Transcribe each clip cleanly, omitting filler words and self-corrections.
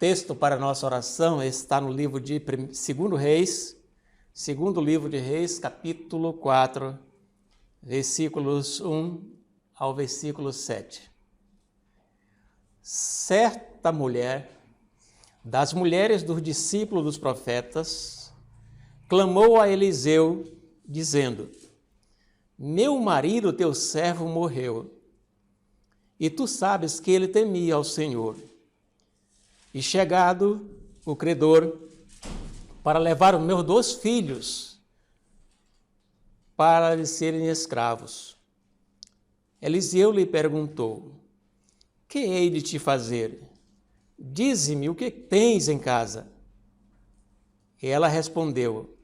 Texto para nossa oração está no livro de 2 Reis, segundo livro de Reis, capítulo 4, versículos 1 ao versículo 7. Certa mulher, das mulheres dos discípulos dos profetas, clamou a Eliseu, dizendo: Meu marido, teu servo, morreu, e tu sabes que ele temia ao Senhor. E chegado o credor para levar os meus 2 filhos para lhes serem escravos. Eliseu lhe perguntou: Que hei de te fazer? Dize-me o que tens em casa. E ela respondeu: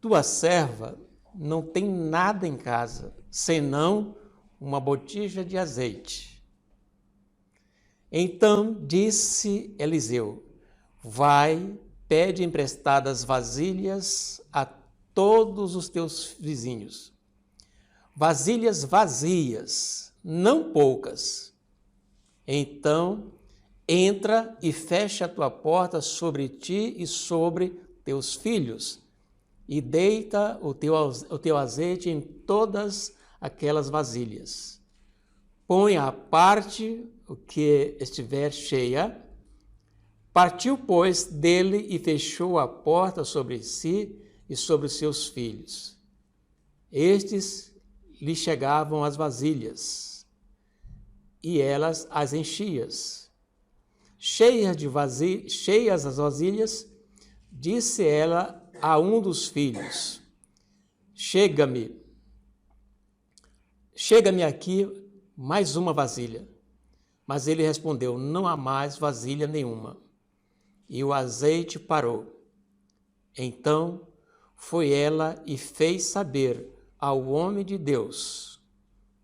Tua serva não tem nada em casa, senão uma botija de azeite. Então disse Eliseu: Vai, pede emprestadas vasilhas a todos os teus vizinhos. Vasilhas vazias, não poucas. Então entra e fecha a tua porta sobre ti e sobre teus filhos, e deita o teu azeite em todas aquelas vasilhas. Põe à parte o que estiver cheia. Partiu, pois, dele e fechou a porta sobre si e sobre os seus filhos. Estes lhe chegavam as vasilhas, e elas as enchias. Cheias as vasilhas, disse ela a um dos filhos: Chega-me aqui mais uma vasilha. Mas ele respondeu: Não há mais vasilha nenhuma. E o azeite parou. Então foi ela e fez saber ao homem de Deus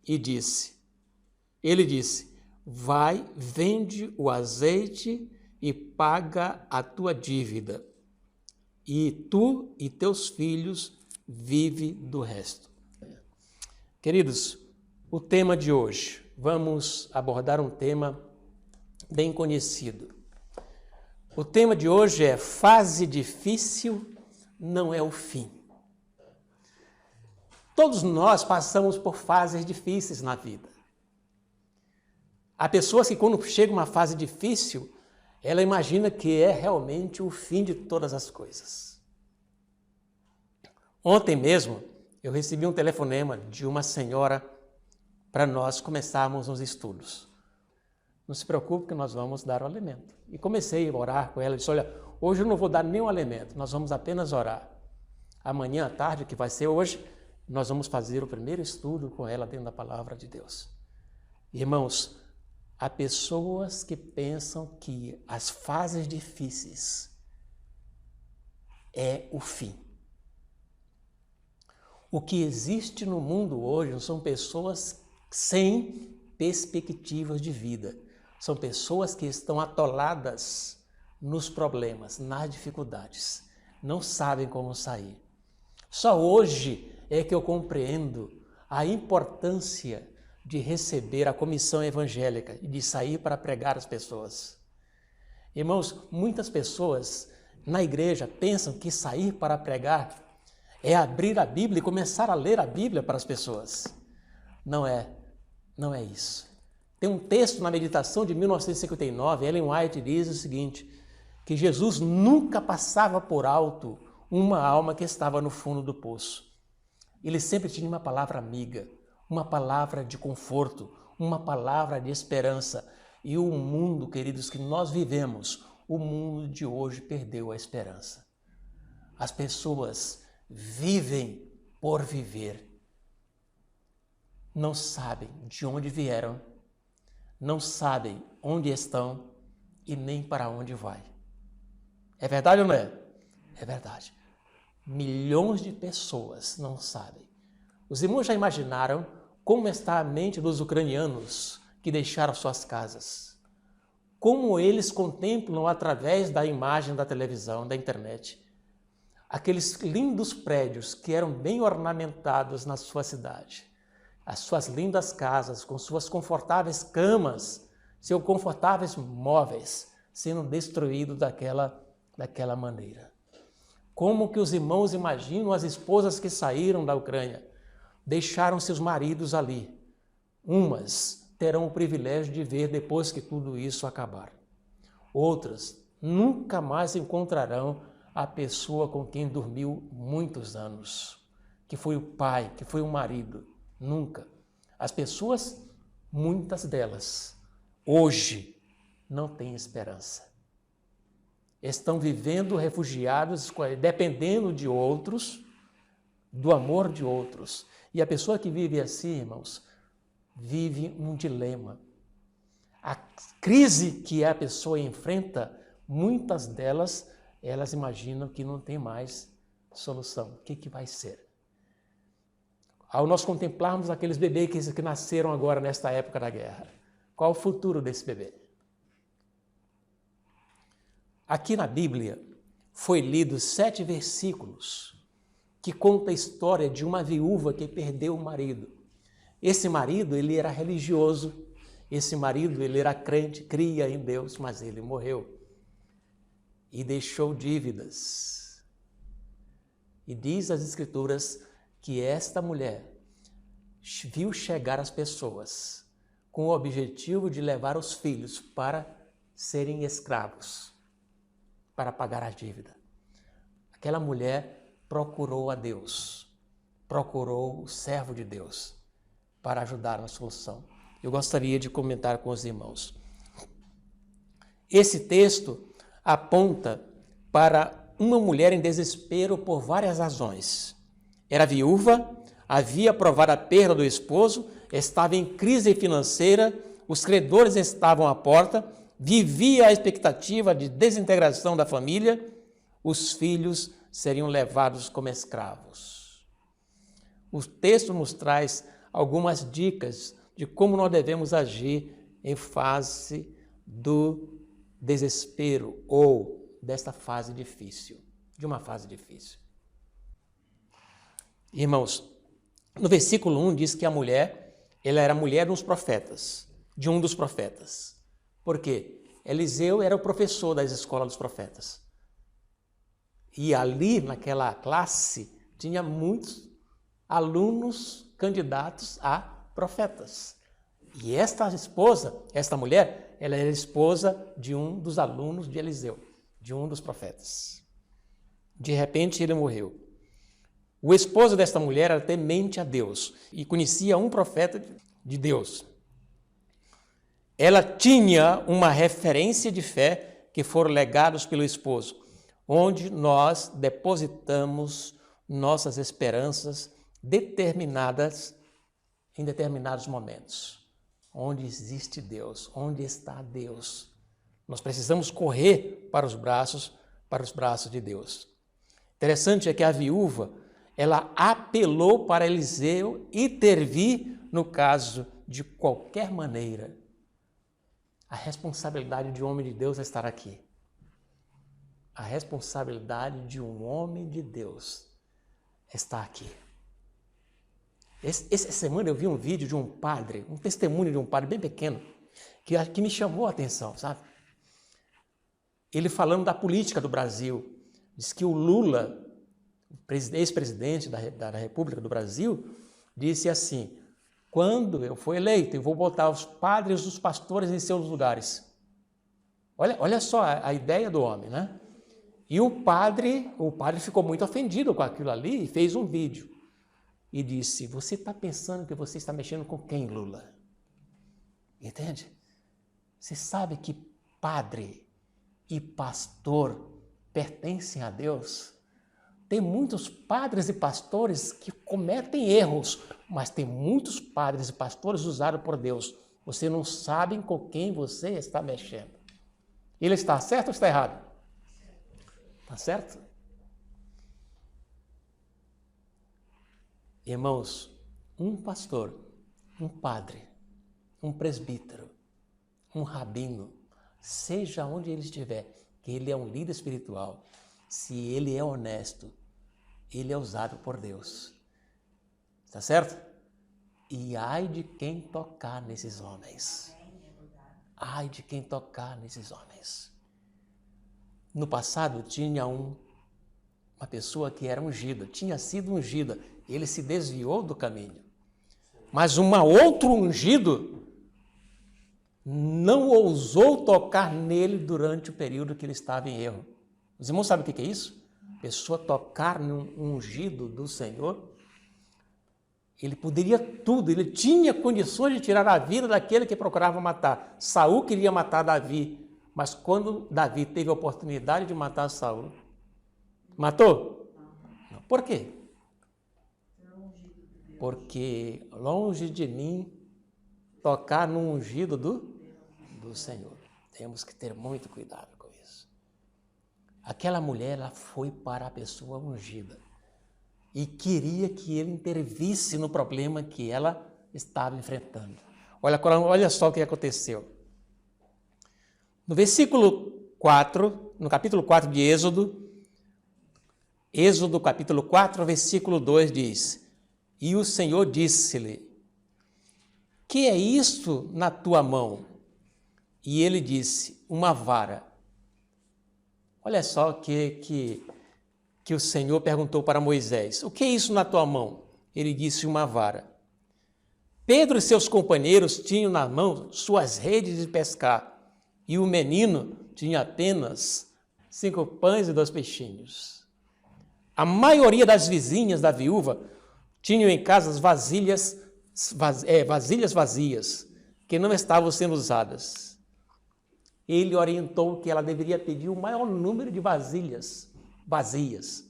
e ele disse: Vai, vende o azeite e paga a tua dívida, e tu e teus filhos vive do resto. Queridos, o tema de hoje, vamos abordar um tema bem conhecido. O tema de hoje é: fase difícil não é o fim. Todos nós passamos por fases difíceis na vida. Há pessoas que, quando chega uma fase difícil, ela imagina que é realmente o fim de todas as coisas. Ontem mesmo, eu recebi um telefonema de uma senhora para nós começarmos os estudos. Não se preocupe que nós vamos dar o alimento. E comecei a orar com ela, disse: Olha, hoje eu não vou dar nenhum alimento, nós vamos apenas orar. Amanhã à tarde, que vai ser hoje, nós vamos fazer o primeiro estudo com ela dentro da palavra de Deus. Irmãos, há pessoas que pensam que as fases difíceis é o fim. O que existe no mundo hoje são pessoas sem perspectivas de vida. São pessoas que estão atoladas nos problemas, nas dificuldades. Não sabem como sair. Só hoje é que eu compreendo a importância de receber a comissão evangélica e de sair para pregar às pessoas. Irmãos, muitas pessoas na igreja pensam que sair para pregar é abrir a Bíblia e começar a ler a Bíblia para as pessoas. Não é isso. Tem um texto na meditação de 1959, Ellen White diz o seguinte, que Jesus nunca passava por alto uma alma que estava no fundo do poço. Ele sempre tinha uma palavra amiga, uma palavra de conforto, uma palavra de esperança. E o mundo, queridos, que nós vivemos, o mundo de hoje perdeu a esperança. As pessoas vivem por viver. Não sabem de onde vieram, não sabem onde estão e nem para onde vai. É verdade ou não é? É verdade. Milhões de pessoas não sabem. Os irmãos já imaginaram como está a mente dos ucranianos que deixaram suas casas? Como eles contemplam através da imagem da televisão, da internet, aqueles lindos prédios que eram bem ornamentados na sua cidade, as suas lindas casas com suas confortáveis camas, seus confortáveis móveis, sendo destruído daquela maneira. Como que os irmãos imaginam as esposas que saíram da Ucrânia, deixaram seus maridos ali. Umas terão o privilégio de ver depois que tudo isso acabar. Outras nunca mais encontrarão a pessoa com quem dormiu muitos anos, que foi o pai, que foi o marido. Nunca. As pessoas, muitas delas, hoje, não têm esperança. Estão vivendo refugiados, dependendo de outros, do amor de outros. E a pessoa que vive assim, irmãos, vive um dilema. A crise que a pessoa enfrenta, muitas delas, elas imaginam que não tem mais solução. O que vai ser? Ao nós contemplarmos aqueles bebês que nasceram agora nesta época da guerra, qual o futuro desse bebê? Aqui na Bíblia foi lido 7 versículos que conta a história de uma viúva que perdeu o marido. Esse marido, ele era religioso, esse marido, ele era crente, cria em Deus, mas ele morreu e deixou dívidas. E diz as Escrituras que esta mulher viu chegar as pessoas com o objetivo de levar os filhos para serem escravos, para pagar a dívida. Aquela mulher procurou a Deus, procurou o servo de Deus para ajudar na solução. Eu gostaria de comentar com os irmãos. Esse texto aponta para uma mulher em desespero por várias razões. Era viúva, havia provado a perda do esposo, estava em crise financeira, os credores estavam à porta, vivia a expectativa de desintegração da família, os filhos seriam levados como escravos. O texto nos traz algumas dicas de como nós devemos agir em face do desespero ou desta fase difícil, de uma fase difícil. Irmãos, no versículo 1 diz que a mulher, ela era mulher de um dos profetas. Por quê? Eliseu era o professor das escolas dos profetas. E ali, naquela classe, tinha muitos alunos candidatos a profetas. E esta mulher, ela era esposa de um dos alunos de Eliseu, de um dos profetas. De repente, ele morreu. O esposo desta mulher era temente a Deus e conhecia um profeta de Deus. Ela tinha uma referência de fé que foram legados pelo esposo, onde nós depositamos nossas esperanças determinadas em determinados momentos. Onde existe Deus, onde está Deus. Nós precisamos correr para os braços de Deus. Interessante é que a viúva, ela apelou para Eliseu intervir no caso de qualquer maneira. A responsabilidade de um homem de Deus é estar aqui. A responsabilidade de um homem de Deus está aqui. Essa semana eu vi um vídeo de um padre, um testemunho de um padre bem pequeno, que me chamou a atenção, sabe? Ele falando da política do Brasil. Diz que o Lula, ex-presidente da República do Brasil, disse assim: quando eu for eleito, eu vou botar os padres e os pastores em seus lugares. Olha só a ideia do homem, né? E o padre ficou muito ofendido com aquilo ali e fez um vídeo. E disse: você está pensando que você está mexendo com quem, Lula? Entende? Você sabe que padre e pastor pertencem a Deus? Tem muitos padres e pastores que cometem erros, mas tem muitos padres e pastores usados por Deus. Você não sabe com quem você está mexendo. Ele está certo ou está errado? Está certo? Irmãos, um pastor, um padre, um presbítero, um rabino, seja onde ele estiver, que ele é um líder espiritual, se ele é honesto, ele é usado por Deus. Está certo? E ai de quem tocar nesses homens. Ai de quem tocar nesses homens. No passado tinha uma pessoa que era ungida, tinha sido ungida, ele se desviou do caminho. Mas outro ungido não ousou tocar nele durante o período que ele estava em erro. Os irmãos sabem o que é isso? Pessoa tocar num ungido do Senhor. Ele poderia tudo, ele tinha condições de tirar a vida daquele que procurava matar. Saul queria matar Davi, mas quando Davi teve a oportunidade de matar Saul, matou? Não. Por quê? Porque longe de mim tocar no ungido do Senhor. Temos que ter muito cuidado com isso. Aquela mulher, ela foi para a pessoa ungida e queria que ele intervisse no problema que ela estava enfrentando. Olha só o que aconteceu. No versículo 4, no capítulo 4 de Êxodo capítulo 4, versículo 2 diz: E o Senhor disse-lhe: Que é isto na tua mão? E ele disse: Uma vara. Olha só que o Senhor perguntou para Moisés: O que é isso na tua mão? Ele disse: Uma vara. Pedro e seus companheiros tinham na mão suas redes de pescar, e o menino tinha apenas 5 pães e 2 peixinhos. A maioria das vizinhas da viúva tinham em casa as vasilhas vazias, que não estavam sendo usadas. Ele orientou que ela deveria pedir o maior número de vasilhas vazias.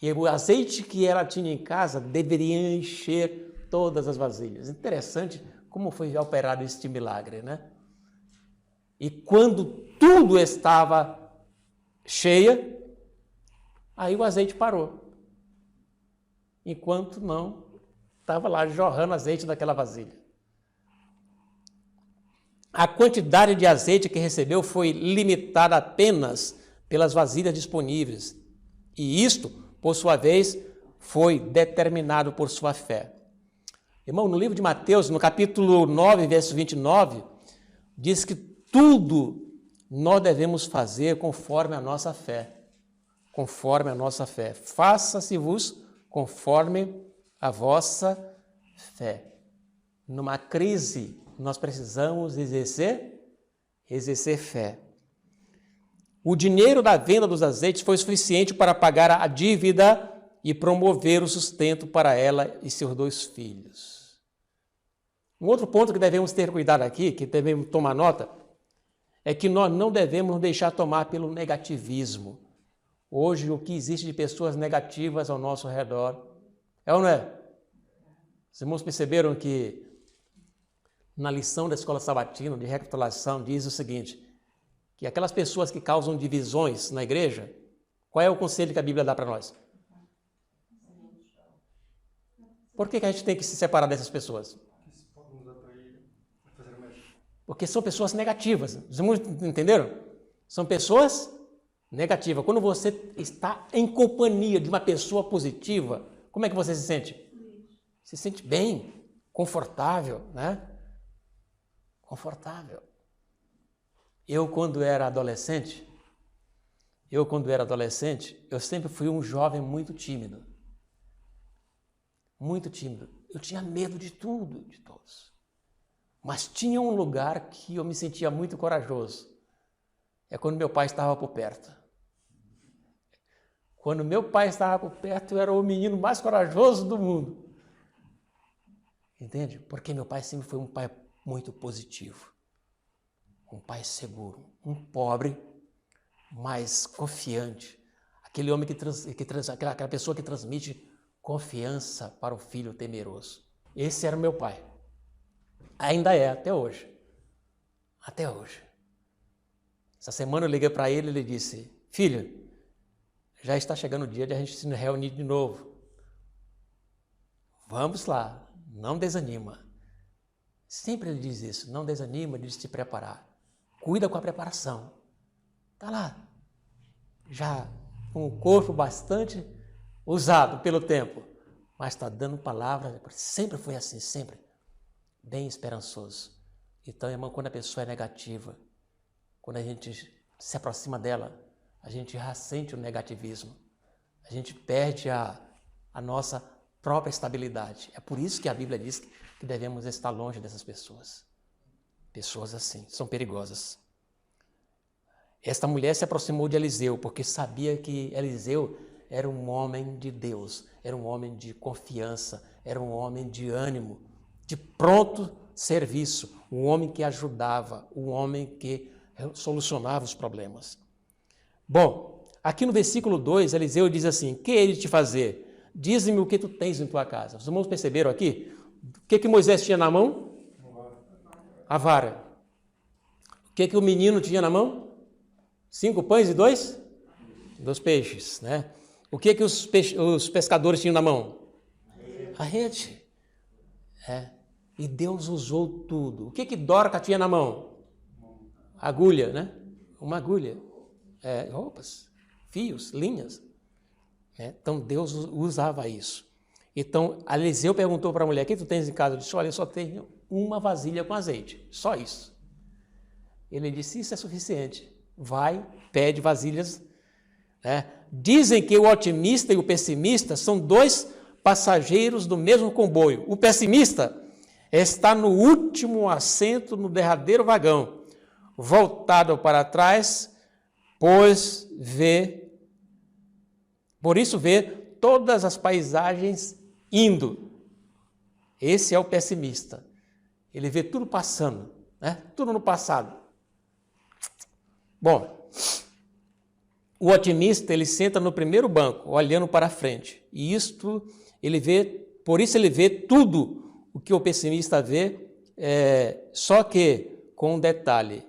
E o azeite que ela tinha em casa deveria encher todas as vasilhas. Interessante como foi operado este milagre, né? E quando tudo estava cheia, aí o azeite parou. Enquanto não, estava lá jorrando azeite daquela vasilha. A quantidade de azeite que recebeu foi limitada apenas pelas vasilhas disponíveis. E isto, por sua vez, foi determinado por sua fé. Irmão, no livro de Mateus, no capítulo 9, verso 29, diz que tudo nós devemos fazer conforme a nossa fé. Conforme a nossa fé. Faça-se-vos conforme a vossa fé. Numa crise, nós precisamos exercer fé. O dinheiro da venda dos azeites foi suficiente para pagar a dívida e promover o sustento para ela e seus 2 filhos. Um outro ponto que devemos ter cuidado aqui, que devemos tomar nota, é que nós não devemos nos deixar tomar pelo negativismo. Hoje, o que existe de pessoas negativas ao nosso redor, é ou não é? Os irmãos perceberam que na lição da escola sabatina de recapitulação diz o seguinte, que aquelas pessoas que causam divisões na igreja, qual é o conselho que a Bíblia dá para nós? Por que a gente tem que se separar dessas pessoas? Porque são pessoas negativas. Os irmãos entenderam? São pessoas negativas. Quando você está em companhia de uma pessoa positiva, como é que você se sente? Se sente bem, confortável, né? Confortável. Eu, quando era adolescente, eu sempre fui um jovem muito tímido. Muito tímido. Eu tinha medo de tudo, de todos. Mas tinha um lugar que eu me sentia muito corajoso. É quando meu pai estava por perto. Quando meu pai estava por perto, eu era o menino mais corajoso do mundo. Entende? Porque meu pai sempre foi um pai muito positivo. Um pai seguro. Um pobre, mas confiante. Aquele homem aquela pessoa que transmite confiança para o filho temeroso. Esse era o meu pai. Ainda é, até hoje. Até hoje. Essa semana eu liguei para ele e ele disse, filho, já está chegando o dia de a gente se reunir de novo. Vamos lá, não desanima. Sempre ele diz isso, não desanima de se preparar. Cuida com a preparação. Está lá, já com o corpo bastante usado pelo tempo, mas está dando palavra, sempre foi assim, sempre. Bem esperançoso. Então, irmão, quando a pessoa é negativa, quando a gente se aproxima dela, a gente já sente o negativismo. A gente perde a nossa própria estabilidade. É por isso que a Bíblia diz que devemos estar longe dessas pessoas. Pessoas assim, são perigosas. Esta mulher se aproximou de Eliseu porque sabia que Eliseu era um homem de Deus, era um homem de confiança, era um homem de ânimo, de pronto serviço, um homem que ajudava, um homem que solucionava os problemas. Bom, aqui no versículo 2, Eliseu diz assim: que hei de te fazer? Dize-me o que tu tens em tua casa. Os irmãos perceberam aqui? O que Moisés tinha na mão? A vara. O que o menino tinha na mão? 5 pães e 2 peixes, né? O que os pescadores tinham na mão? A rede. E Deus usou tudo. O que Dorca tinha na mão? Agulha, né? Uma agulha. Roupas, fios, linhas. Então Deus usava isso. Então Eliseu perguntou para a mulher: o que tu tens em casa? Eu disse: olha, eu só tenho uma vasilha com azeite, só isso. Ele disse: isso é suficiente. Vai, pede vasilhas. Dizem que o otimista e o pessimista são 2 passageiros do mesmo comboio. O pessimista está no último assento, no derradeiro vagão, voltado para trás, por isso vê todas as paisagens indo. Esse é o pessimista. Ele vê tudo passando, tudo no passado. Bom, o otimista, ele senta no primeiro banco, olhando para frente. E por isso ele vê tudo o que o pessimista vê, só que com um detalhe: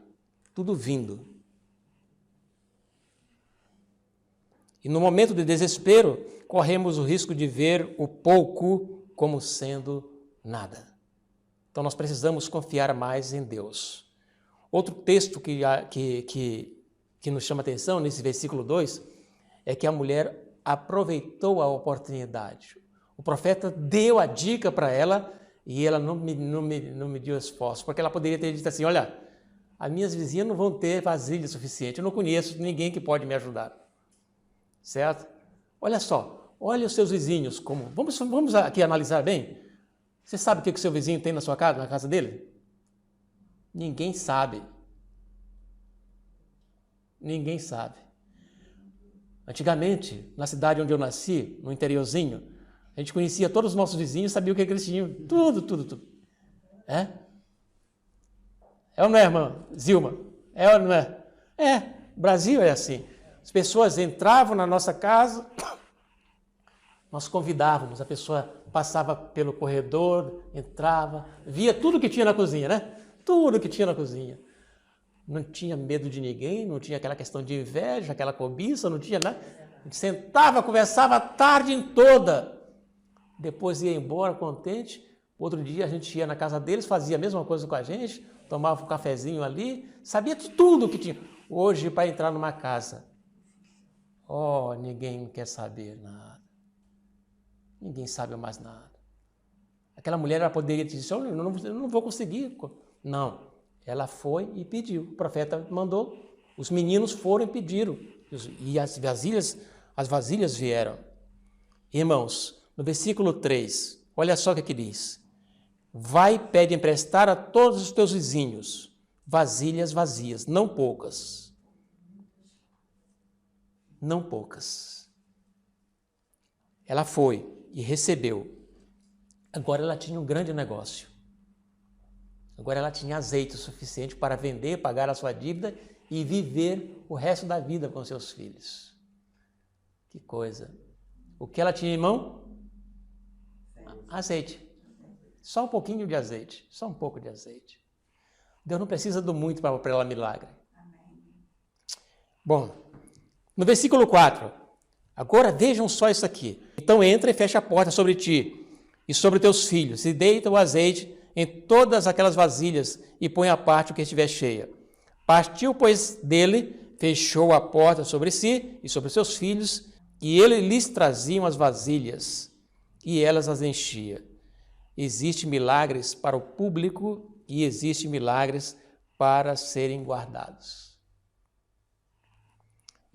tudo vindo. E no momento de desespero, corremos o risco de ver o pouco como sendo nada. Então nós precisamos confiar mais em Deus. Outro texto que nos chama a atenção nesse versículo 2 é que a mulher aproveitou a oportunidade. O profeta deu a dica para ela e ela não mediu esforço, porque ela poderia ter dito assim: olha, as minhas vizinhas não vão ter vasilha suficiente, eu não conheço ninguém que pode me ajudar. Certo? Olha só, olha os seus vizinhos como... Vamos aqui analisar bem. Você sabe o que o seu vizinho tem na sua casa, na casa dele? Ninguém sabe. Ninguém sabe. Antigamente, na cidade onde eu nasci, no interiorzinho, a gente conhecia todos os nossos vizinhos, sabia o que eles tinham. Tudo. É ou não é, irmã Zilma? É ou não é? Brasil é assim. As pessoas entravam na nossa casa, nós convidávamos, a pessoa passava pelo corredor, entrava, via tudo que tinha na cozinha, né? Tudo que tinha na cozinha. Não tinha medo de ninguém, não tinha aquela questão de inveja, aquela cobiça, não tinha nada. A gente sentava, conversava a tarde toda. Depois ia embora contente. Outro dia a gente ia na casa deles, fazia a mesma coisa com a gente, tomava um cafezinho ali, sabia de tudo que tinha. Hoje, para entrar numa casa, ninguém quer saber nada. Ninguém sabe mais nada. Aquela mulher, ela poderia dizer: eu não vou conseguir. Não. Ela foi e pediu. O profeta mandou. Os meninos foram e pediram. E as vasilhas vieram. Irmãos, no versículo 3, olha só o que diz: vai e pede emprestar a todos os teus vizinhos vasilhas vazias, não poucas. Não poucas. Ela foi e recebeu. Agora ela tinha um grande negócio. Agora ela tinha azeite suficiente para vender, pagar a sua dívida e viver o resto da vida com seus filhos. Que coisa. O que ela tinha em mão? Azeite. Só um pouquinho de azeite. Só um pouco de azeite. Deus não precisa do muito para operar milagre. Bom, no versículo 4. Agora vejam só isso aqui. Então entra e fecha a porta sobre ti e sobre teus filhos, e deita o azeite em todas aquelas vasilhas e põe à parte o que estiver cheia. Partiu, pois, dele, fechou a porta sobre si e sobre seus filhos, e ele lhes trazia as vasilhas, e elas as enchia. Existem milagres para o público e existem milagres para serem guardados.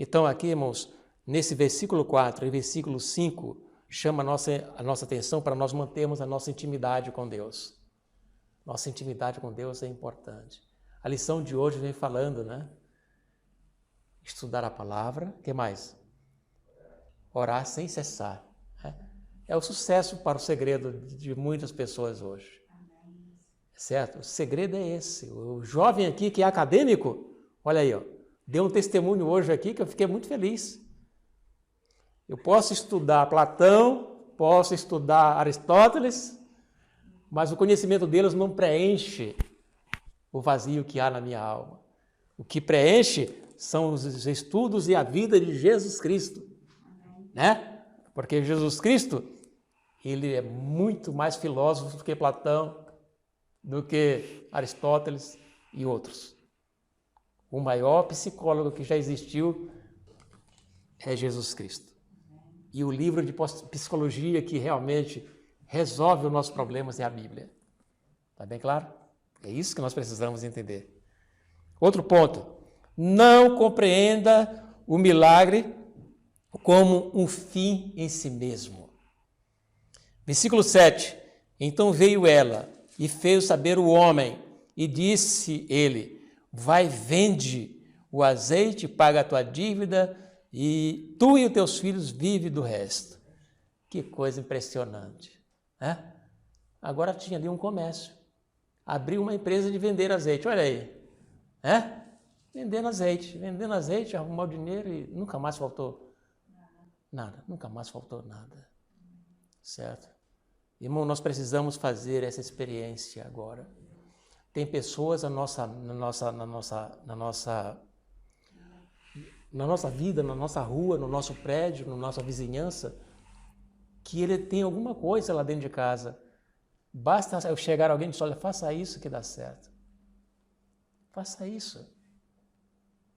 Então aqui, irmãos, nesse versículo 4 e versículo 5, chama a nossa atenção para nós mantermos a nossa intimidade com Deus. Nossa intimidade com Deus é importante. A lição de hoje vem falando, né? Estudar a palavra, o que mais? Orar sem cessar. Né? É o sucesso para o segredo de muitas pessoas hoje. Certo? O segredo é esse. O jovem aqui que é acadêmico, olha aí, ó, deu um testemunho hoje aqui que eu fiquei muito feliz. Eu posso estudar Platão, posso estudar Aristóteles, mas o conhecimento deles não preenche o vazio que há na minha alma. O que preenche são os estudos e a vida de Jesus Cristo, né? Porque Jesus Cristo, ele é muito mais filósofo do que Platão, do que Aristóteles e outros. O maior psicólogo que já existiu é Jesus Cristo. E o livro de psicologia que realmente resolve os nossos problemas é a Bíblia. Está bem claro? É isso que nós precisamos entender. Outro ponto. Não compreenda o milagre como um fim em si mesmo. Versículo 7. Então veio ela e fez saber o homem e disse ele: vai, vende o azeite, paga a tua dívida e tu e os teus filhos vivem do resto. Que coisa impressionante, né? Agora tinha ali um comércio. Abriu uma empresa de vender azeite, olha aí, né? Vendendo azeite, arrumou dinheiro e nunca mais faltou nada, nunca mais faltou nada, certo? Irmão, nós precisamos fazer essa experiência agora. Tem pessoas na nossa vida, na nossa rua, no nosso prédio, na nossa vizinhança, que ele tem alguma coisa lá dentro de casa. Basta eu chegar alguém e dizer: olha, faça isso que dá certo. Faça isso.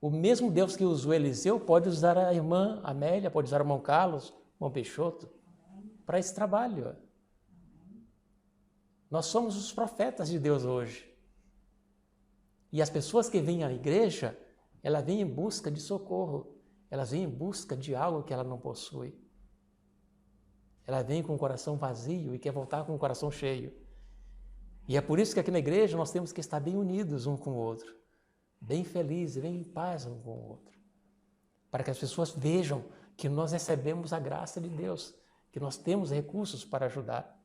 O mesmo Deus que usou Eliseu pode usar a irmã Amélia, pode usar o irmão Carlos, o irmão Peixoto, para esse trabalho. Nós somos os profetas de Deus hoje. E as pessoas que vêm à igreja, elas vêm em busca de socorro. Elas vêm em busca de algo que ela não possui. Ela vem com o coração vazio e quer voltar com o coração cheio. E é por isso que aqui na igreja nós temos que estar bem unidos um com o outro. Bem felizes, bem em paz um com o outro. Para que as pessoas vejam que nós recebemos a graça de Deus, que nós temos recursos para ajudar.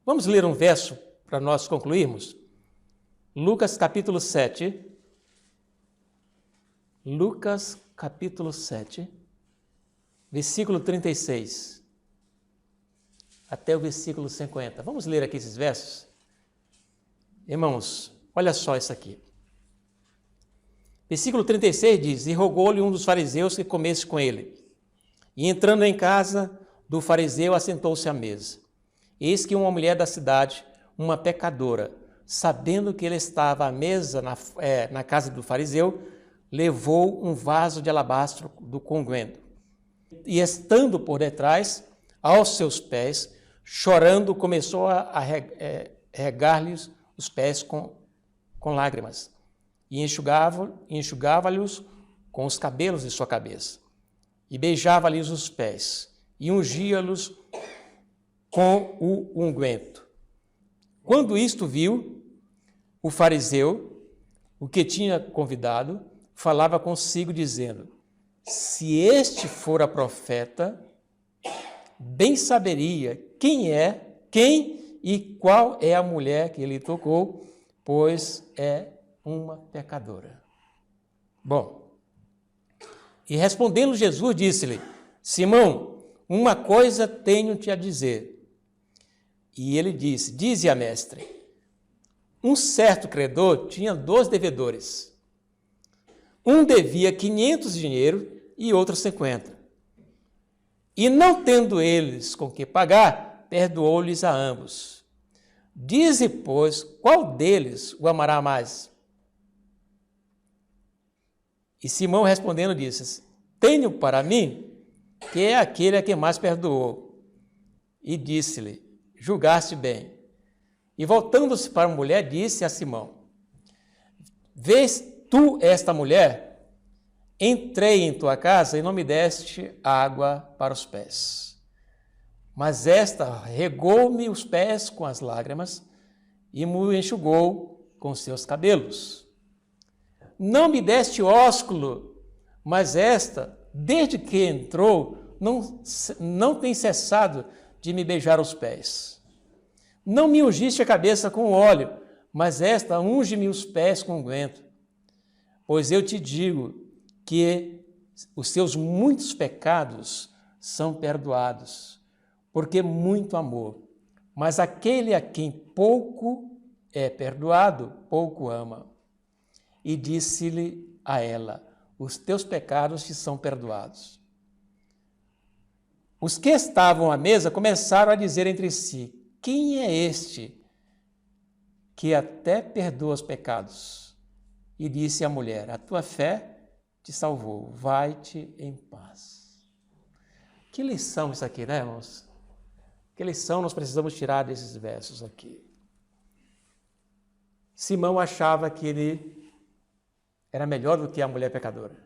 Vamos ler um verso para nós concluirmos? Lucas capítulo 7. Lucas capítulo 7, versículo 36, até o versículo 50. Vamos ler aqui esses versos? Irmãos, olha só isso aqui. Versículo 36 diz: e rogou-lhe um dos fariseus que comesse com ele. E entrando em casa do fariseu, assentou-se à mesa. Eis que uma mulher da cidade, uma pecadora, sabendo que ele estava à mesa na casa do fariseu, levou um vaso de alabastro do unguento. E estando por detrás, aos seus pés, chorando, começou a regar-lhes os pés com lágrimas, e enxugava-lhes com os cabelos de sua cabeça, e beijava-lhes os pés, e ungia-los com o unguento. Quando isto viu, o fariseu, o que tinha convidado, falava consigo, dizendo: se este fora profeta, bem saberia quem e qual é a mulher que ele tocou, pois é uma pecadora. Bom, e respondendo Jesus, disse-lhe: Simão, uma coisa tenho-te a dizer. E ele disse: dize-a, mestre. Um certo credor tinha 2 devedores. Um devia 500 dinheiro e outro 50. E não tendo eles com que pagar, perdoou-lhes a ambos. Dize, pois, qual deles o amará mais? E Simão respondendo disse: tenho para mim que é aquele a quem mais perdoou. E disse-lhe: julgaste bem. E voltando-se para a mulher, disse a Simão: vês tu esta mulher? entrei em tua casa e não me deste água para os pés. Mas esta regou-me os pés com as lágrimas e me enxugou com seus cabelos. Não me deste ósculo, mas esta, desde que entrou, não tem cessado de me beijar os pés. Não me ungiste a cabeça com óleo, mas esta unge-me os pés com unguento. Pois eu te digo que os seus muitos pecados são perdoados, porque muito amor. Mas aquele a quem pouco é perdoado, pouco ama. E disse-lhe a ela: os teus pecados te são perdoados. Os que estavam à mesa começaram a dizer entre si: quem é este que até perdoa os pecados? E disse à mulher: a tua fé te salvou, vai-te em paz. Que lição isso aqui, né, irmãos? Que lição nós precisamos tirar desses versos aqui? Simão achava que ele era melhor do que a mulher pecadora.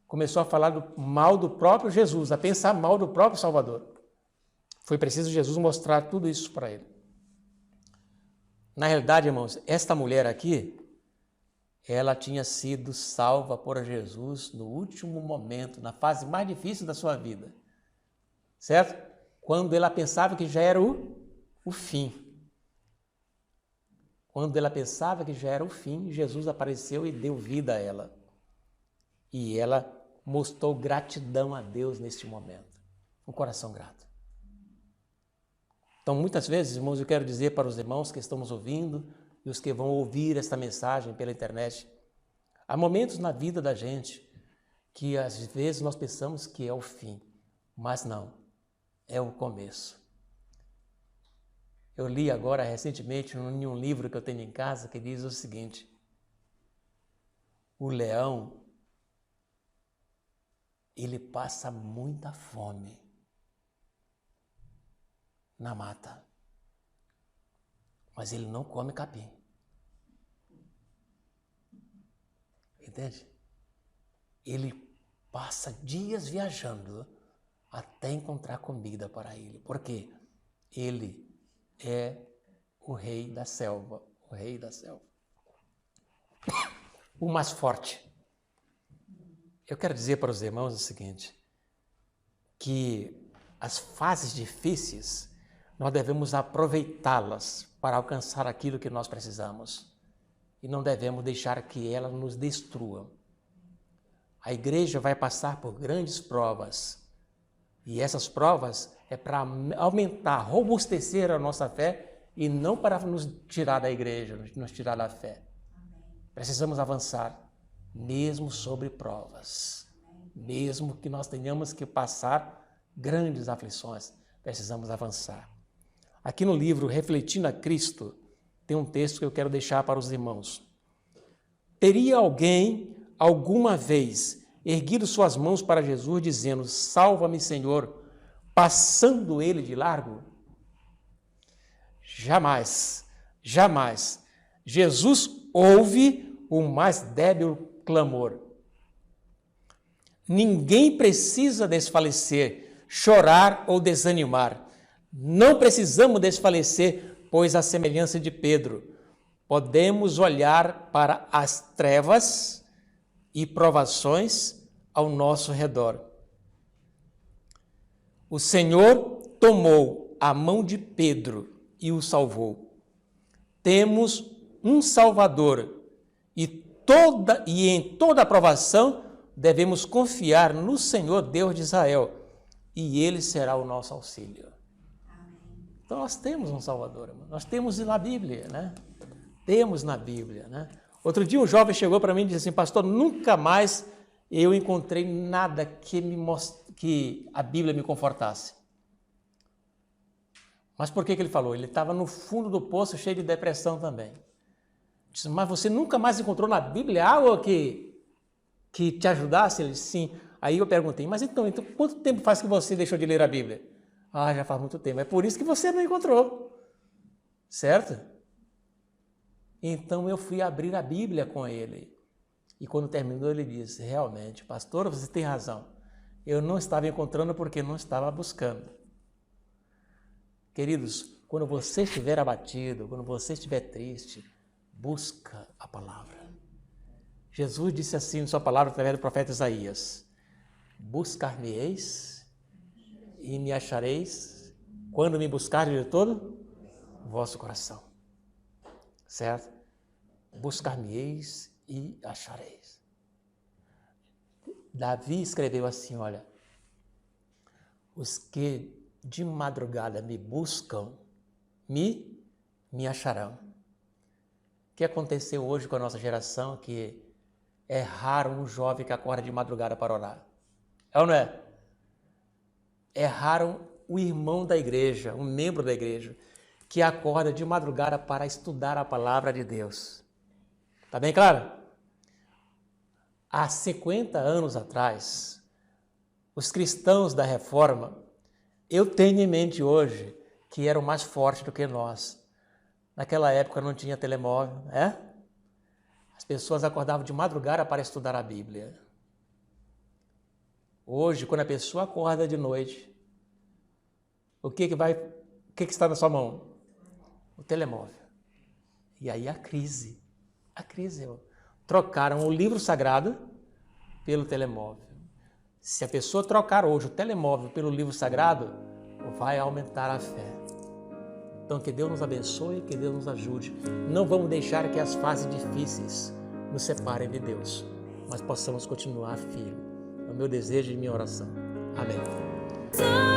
Começou a falar mal do próprio Jesus, a pensar mal do próprio Salvador. Foi preciso Jesus mostrar tudo isso para ele. Na realidade, irmãos, esta mulher aqui, ela tinha sido salva por Jesus no último momento, na fase mais difícil da sua vida. Certo? Quando ela pensava que já era o fim. Quando ela pensava que já era o fim, Jesus apareceu e deu vida a ela. E ela mostrou gratidão a Deus neste momento. Um coração grato. Então, muitas vezes, irmãos, eu quero dizer para os irmãos que estão nos ouvindo e os que vão ouvir esta mensagem pela internet, há momentos na vida da gente que às vezes nós pensamos que é o fim, mas não, é o começo. Eu li agora recentemente em um livro que eu tenho em casa que diz o seguinte: o leão, ele passa muita fome na mata, mas ele não come capim. Entende? Ele passa dias viajando até encontrar comida para ele. Por quê? Ele é o rei da selva, o rei da selva. O mais forte. Eu quero dizer para os irmãos o seguinte, que as fases difíceis, nós devemos aproveitá-las para alcançar aquilo que nós precisamos. E não devemos deixar que elas nos destruam. A igreja vai passar por grandes provas. E essas provas é para aumentar, robustecer a nossa fé e não para nos tirar da igreja, nos tirar da fé. Precisamos avançar, mesmo sobre provas. Mesmo que nós tenhamos que passar grandes aflições, precisamos avançar. Aqui no livro Refletindo a Cristo, tem um texto que eu quero deixar para os irmãos. Teria alguém, alguma vez, erguido suas mãos para Jesus, dizendo: salva-me, Senhor, passando ele de largo? Jamais, jamais. Jesus ouve o mais débil clamor. Ninguém precisa desfalecer, chorar ou desanimar. Não precisamos desfalecer, pois à semelhança de Pedro, podemos olhar para as trevas e provações ao nosso redor. O Senhor tomou a mão de Pedro e o salvou. Temos um Salvador e em toda aprovação devemos confiar no Senhor Deus de Israel e Ele será o nosso auxílio. Então nós temos um Salvador, irmão. Nós temos na Bíblia, né? Temos na Bíblia, né? Outro dia um jovem chegou para mim e disse assim: pastor, nunca mais eu encontrei nada que a Bíblia me confortasse. Mas por que ele falou? Ele estava no fundo do poço, cheio de depressão também. Disse: mas você nunca mais encontrou na Bíblia algo que te ajudasse? Ele disse: sim. Aí eu perguntei: mas então quanto tempo faz que você deixou de ler a Bíblia? Ah, já faz muito tempo. É por isso que você não encontrou. Certo? Então eu fui abrir a Bíblia com ele. E quando terminou, ele disse, realmente, pastor, você tem razão. Eu não estava encontrando porque não estava buscando. Queridos, quando você estiver abatido, quando você estiver triste, busca a palavra. Jesus disse assim em sua palavra através do profeta Isaías, buscar-me-eis e me achareis quando me buscardes de todo o vosso coração. Certo? Buscar-me-eis e achareis. Davi escreveu assim, olha, os que de madrugada me buscam, me acharão. O que aconteceu hoje com a nossa geração, que é raro um jovem que acorda de madrugada para orar. É ou não é? É raro o irmão da igreja, um membro da igreja, que acorda de madrugada para estudar a palavra de Deus. Tá bem claro? Há 50 anos atrás, os cristãos da Reforma, eu tenho em mente hoje que eram mais fortes do que nós. Naquela época não tinha telemóvel, As pessoas acordavam de madrugada para estudar a Bíblia. Hoje, quando a pessoa acorda de noite, o que está na sua mão? O telemóvel. E aí a crise. Trocaram o livro sagrado pelo telemóvel. Se a pessoa trocar hoje o telemóvel pelo livro sagrado, vai aumentar a fé. Então que Deus nos abençoe, que Deus nos ajude. Não vamos deixar que as fases difíceis nos separem de Deus, mas possamos continuar firmes. É o meu desejo e minha oração. Amém.